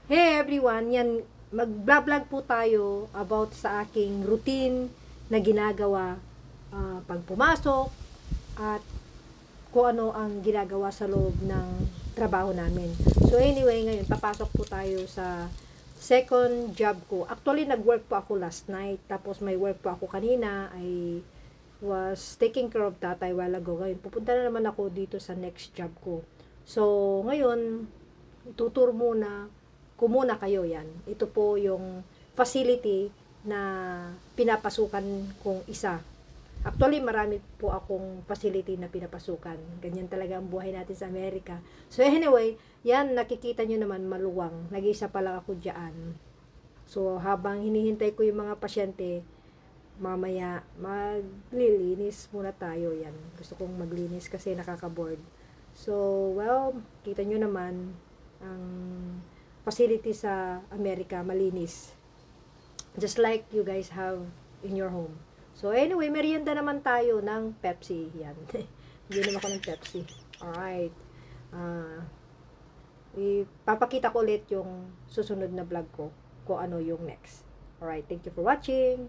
Hey everyone, yan mag-vlog po tayo about sa aking routine na ginagawa pag pumasok at kung ano ang ginagawa sa loob ng trabaho namin. So anyway, ngayon papasok po tayo sa second job ko. Actually, nag-work po ako last night. Tapos may work po ako kanina. I was taking care of tatay while ago. Ngayon, pupunta na naman ako dito sa next job ko. So, ngayon, tutur muna ko muna kayo yan. Ito po yung facility na pinapasukan kong isa. Actually, marami po akong facility na pinapasukan. Ganyan talaga ang buhay natin sa Amerika. So anyway, yan nakikita nyo naman maluwang. Nag-isa pa lang ako dyan. So habang hinihintay ko yung mga pasyente, mamaya maglilinis muna tayo yan. Gusto kong maglinis kasi nakaka-board. So, well, kita nyo naman ang facility sa Amerika malinis. Just like you guys have in your home. So anyway, merienda naman tayo ng Pepsi. Yan. Ginom ako ng Pepsi. Alright. Ipapakita ko ulit yung susunod na vlog ko kung ano yung next. Alright, thank you for watching.